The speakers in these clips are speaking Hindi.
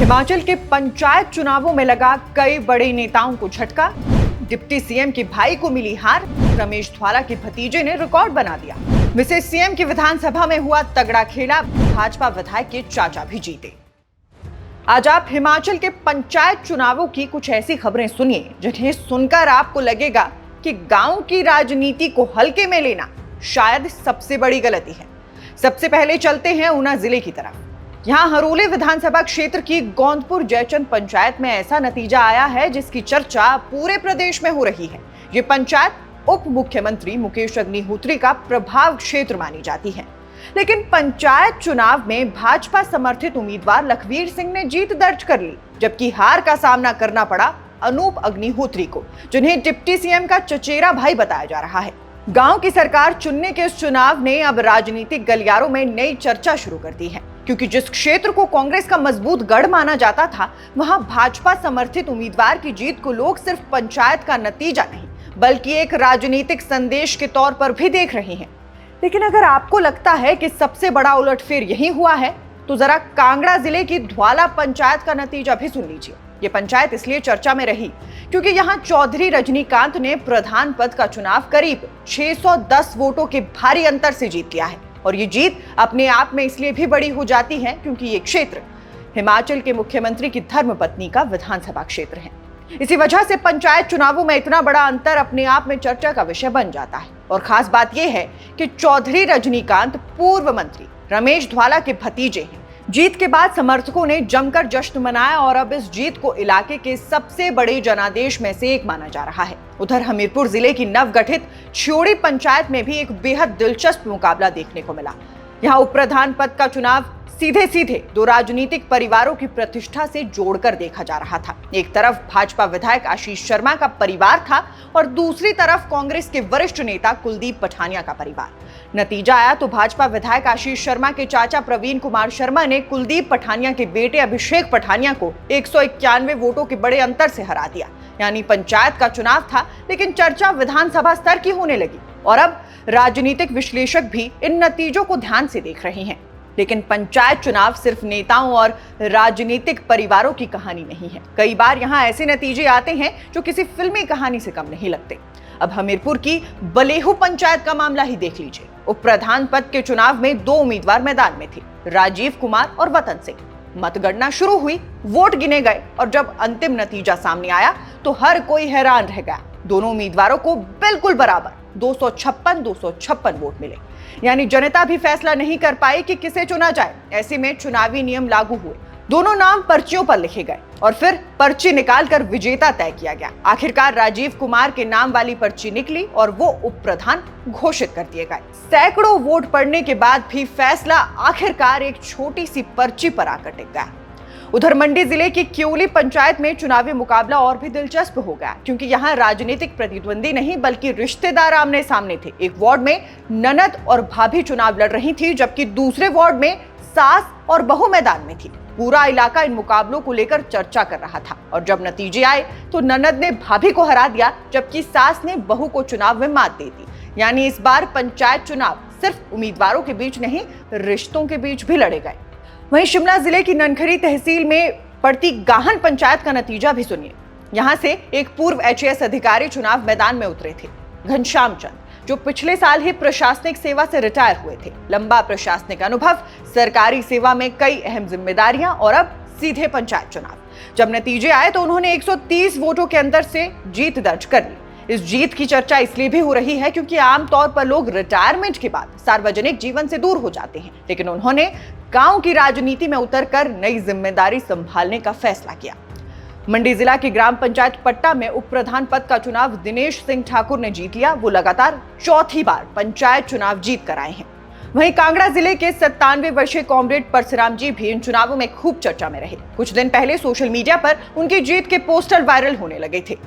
हिमाचल के पंचायत चुनावों में लगा कई बड़े नेताओं को झटका। डिप्टी सीएम के भाई को मिली हार, रमेश धवाला के भतीजे ने रिकॉर्ड बना दिया। मिसेज सीएम की विधानसभा में हुआ तगड़ा खेला, भाजपा विधायक के चाचा भी जीते। आज आप हिमाचल के पंचायत चुनावों की कुछ ऐसी खबरें सुनिए जिन्हें सुनकर आपको लगेगा कि गांव की राजनीति को हल्के में लेना शायद सबसे बड़ी गलती है। सबसे पहले चलते हैं ऊना जिले की तरफ। यहाँ हरोली विधानसभा क्षेत्र की गोंदपुर जयचंद पंचायत में ऐसा नतीजा आया है जिसकी चर्चा पूरे प्रदेश में हो रही है। ये पंचायत उप मुख्यमंत्री मुकेश अग्निहोत्री का प्रभाव क्षेत्र मानी जाती है, लेकिन पंचायत चुनाव में भाजपा समर्थित उम्मीदवार लखवीर सिंह ने जीत दर्ज कर ली, जबकि हार का सामना करना पड़ा अनूप अग्निहोत्री को, जिन्हें डिप्टी सीएम का चचेरा भाई बताया जा रहा है। गांव की सरकार चुनने के इस चुनाव ने अब राजनीतिक गलियारों में नई चर्चा शुरू कर दी है, क्योंकि जिस क्षेत्र को कांग्रेस का मजबूत गढ़ माना जाता था, वहां भाजपा समर्थित उम्मीदवार की जीत को लोग सिर्फ पंचायत का नतीजा नहीं बल्कि एक राजनीतिक संदेश के तौर पर भी देख रहे हैं। लेकिन अगर आपको लगता है कि सबसे बड़ा उलटफेर यही हुआ है, तो जरा कांगड़ा जिले की धवाला पंचायत का नतीजा भी सुन लीजिए। ये पंचायत इसलिए चर्चा में रही क्योंकि यहाँ चौधरी रजनीकांत ने प्रधान पद का चुनाव करीब 610 वोटों के भारी अंतर से जीत लिया है। और ये जीत अपने आप में इसलिए भी बड़ी हो जाती है क्योंकि ये क्षेत्र हिमाचल के मुख्यमंत्री की धर्मपत्नी का विधानसभा क्षेत्र है। इसी वजह से पंचायत चुनावों में इतना बड़ा अंतर अपने आप में चर्चा का विषय बन जाता है। और खास बात यह है कि चौधरी रजनीकांत पूर्व मंत्री रमेश धवाला के भतीजे हैं। जीत के बाद समर्थकों ने जमकर जश्न मनाया और अब इस जीत को इलाके के सबसे बड़े जनादेश में से एक माना जा रहा है। उधर हमीरपुर जिले की नवगठित छियोड़ी पंचायत में भी एक बेहद दिलचस्प मुकाबला देखने को मिला। यहाँ उप प्रधान पद का चुनाव सीधे सीधे दो राजनीतिक परिवारों की प्रतिष्ठा से जोड़कर देखा जा रहा था। एक तरफ भाजपा विधायक आशीष शर्मा का परिवार था और दूसरी तरफ कांग्रेस के वरिष्ठ नेता कुलदीप पठानिया का परिवार। नतीजा आया तो भाजपा विधायक आशीष शर्मा के चाचा प्रवीण कुमार शर्मा ने कुलदीप पठानिया के बेटे अभिषेक पठानिया को 191 वोटों के बड़े अंतर से हरा दिया। यानी पंचायत का चुनाव था, लेकिन चर्चा विधानसभा स्तर की होने लगी और अब राजनीतिक विश्लेषक भी इन नतीजों को ध्यान से देख रहे हैं। लेकिन पंचायत चुनाव सिर्फ नेताओं और राजनीतिक परिवारों की कहानी नहीं है। कई बार यहाँ ऐसे नतीजे आते हैं जो किसी फिल्मी कहानी से कम नहीं लगते। अब हमीरपुर की बलेहू पंचायत का मामला ही देख लीजिए। उप प्रधान पद के चुनाव में दो उम्मीदवार मैदान में थे, राजीव कुमार और वतन सिंह। मतगणना शुरू हुई, वोट गिने गए और जब अंतिम नतीजा सामने आया तो हर कोई हैरान रह गया। दोनों उम्मीदवारों को बिल्कुल बराबर 256 वोट मिले। यानी जनता भी फैसला नहीं कर पाई कि किसे चुना जाए। ऐसे में चुनावी नियम लागू हुए, दोनों नाम पर्चियों पर लिखे गए और फिर पर्ची निकालकर विजेता तय किया गया। आखिरकार राजीव कुमार के नाम वाली पर्ची निकली और वो उप प्रधान घोषित कर दिए गए। सैकड़ों वोट पड़ने के बाद भी फैसला आखिरकार एक छोटी सी पर्ची पर आकर टिक गया। उधर मंडी जिले की क्योली पंचायत में चुनावी मुकाबला और भी दिलचस्प हो गया, क्योंकि यहाँ राजनीतिक प्रतिद्वंदी नहीं बल्कि रिश्तेदार आमने सामने थे। एक वार्ड में ननद और भाभी चुनाव लड़ रही थी, जबकि दूसरे वार्ड में सास और बहू मैदान में थी। पूरा इलाका इन मुकाबलों को लेकर चर्चा कर रहा था और जब नतीजे आए तो ननद ने भाभी को हरा दिया, जबकि सास ने बहू को चुनाव में मात दे दी। यानी इस बार पंचायत चुनाव सिर्फ उम्मीदवारों के बीच नहीं, रिश्तों के बीच भी लड़े गए। वहीं शिमला जिले की ननखरी तहसील में पड़ती गाहन पंचायत का नतीजा भी सुनिए। यहां से एक पूर्व एचएएस अधिकारी चुनाव मैदान में उतरे थे, घनश्याम चंद, जो पिछले साल ही प्रशासनिक सेवा से रिटायर हुए थे। लंबा प्रशासनिक अनुभव, सरकारी सेवा में कई अहम जिम्मेदारियां और अब सीधे पंचायत चुनाव। जब नतीजे आए तो उन्होंने 130 वोटों के अंतर से जीत दर्ज कर ली। इस जीत की चर्चा इसलिए भी हो रही है क्योंकि आमतौर पर लोग रिटायरमेंट के बाद सार्वजनिक जीवन से दूर हो जाते हैं, लेकिन उन्होंने गांव की राजनीति में उतरकर नई जिम्मेदारी संभालने का फैसला किया। मंडी जिला की ग्राम पंचायत पट्टा में उप प्रधान पद का चुनाव दिनेश सिंह ठाकुर ने जीत लिया। वो लगातार चौथी बार पंचायत चुनाव जीत कर आए हैं। वहीं कांगड़ा जिले के 97 वर्षीय कॉमरेड परसुराम जी भी इन चुनावों में खूब चर्चा में रहे। कुछ दिन पहले सोशल मीडिया पर उनकी जीत के पोस्टर वायरल होने लगे थे,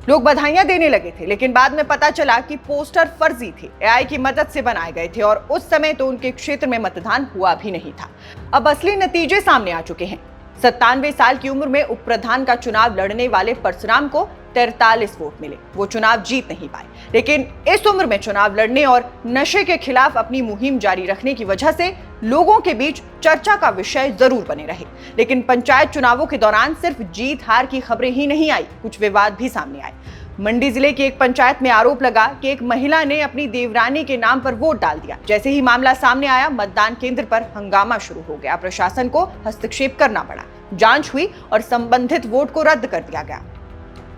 लोग बधाइयां देने लगे थे, लेकिन बाद में पता चला कि पोस्टर फर्जी थे, एआई की मदद से बनाए गए थे और उस समय तो उनके क्षेत्र में मतदान हुआ भी नहीं था। अब असली नतीजे सामने आ चुके हैं। 97 साल की उम्र में उप प्रधान का चुनाव लड़ने वाले परसुराम को 43 वोट मिले। वो चुनाव जीत नहीं पाए, लेकिन इस उम्र में चुनाव लड़ने और नशे के खिलाफ अपनी मुहिम जारी रखने की वजह से लोगों के बीच चर्चा का विषय जरूर बने रहे। लेकिन पंचायत चुनावों के दौरान सिर्फ जीत हार की खबरें ही नहीं आई, कुछ विवाद भी सामने आए। मंडी जिले की एक पंचायत में आरोप लगा कि एक महिला ने अपनी देवरानी के नाम पर वोट डाल दिया। जैसे ही मामला सामने आया, मतदान केंद्र पर हंगामा शुरू हो गया। प्रशासन को हस्तक्षेप करना पड़ा, जांच हुई और संबंधित वोट को रद्द कर दिया गया।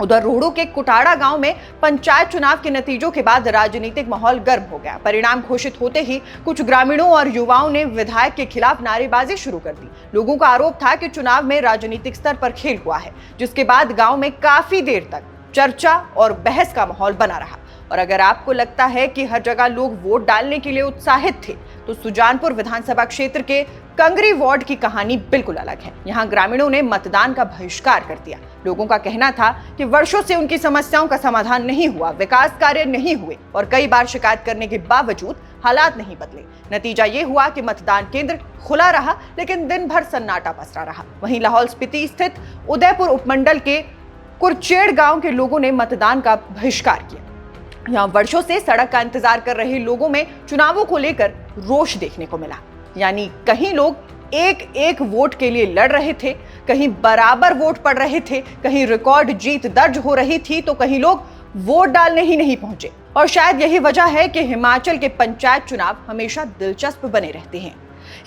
उधर रोहड़ू के कुटाड़ा गांव में पंचायत चुनाव के नतीजों के बाद राजनीतिक माहौल गर्म हो गया। परिणाम घोषित होते ही कुछ ग्रामीणों और युवाओं ने विधायक के खिलाफ नारेबाजी शुरू कर दी। लोगों का आरोप था कि चुनाव में राजनीतिक स्तर पर खेल हुआ है, जिसके बाद गांव में काफी देर तक चर्चा और बहस का माहौल बना रहा। और अगर आपको लगता है कि हर जगह लोग वोट डालने के लिए उत्साहित थे, तो सुजानपुर विधानसभा क्षेत्र के कंगरी वार्ड की कहानी बिल्कुल अलग है। यहाँ ग्रामीणों ने मतदान का बहिष्कार कर दिया। लोगों का कहना था कि वर्षों से उनकी समस्याओं का समाधान नहीं हुआ, विकास कार्य नहीं हुए और कई बार शिकायत करने के बावजूद हालात नहीं बदले। नतीजा ये हुआ कि मतदान केंद्र खुला रहा, लेकिन दिन भर सन्नाटा पसरा रहा। वहीं लाहौल स्पीति स्थित उदयपुर उपमंडल के कुरचेड़ गांव के लोगों ने मतदान का बहिष्कार किया। यहाँ वर्षों से सड़क का इंतजार कर रहे लोगों में चुनावों को लेकर रोष देखने को मिला। यानी कहीं लोग एक एक वोट के लिए लड़ रहे थे, कहीं बराबर वोट पड़ रहे थे, कहीं रिकॉर्ड जीत दर्ज हो रही थी, तो कहीं लोग वोट डालने ही नहीं पहुंचे। और शायद यही वजह है कि हिमाचल के पंचायत चुनाव हमेशा दिलचस्प बने रहते हैं।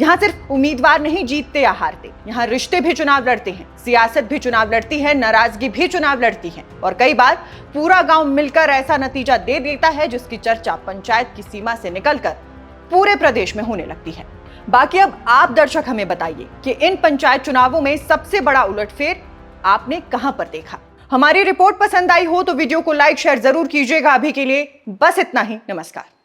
यहाँ सिर्फ उम्मीदवार नहीं जीतते या हारते, यहाँ रिश्ते भी चुनाव लड़ते हैं, सियासत भी चुनाव लड़ती है, नाराजगी भी चुनाव लड़ती है और कई बार पूरा गांव मिलकर ऐसा नतीजा दे देता है जिसकी चर्चा पंचायत की सीमा से निकलकर पूरे प्रदेश में होने लगती है। बाकी अब आप दर्शक हमें बताइए कि इन पंचायत चुनावों में सबसे बड़ा उलटफेर आपने कहां पर देखा। हमारी रिपोर्ट पसंद आई हो तो वीडियो को लाइक शेयर जरूर कीजिएगा। अभी के लिए बस इतना ही। नमस्कार।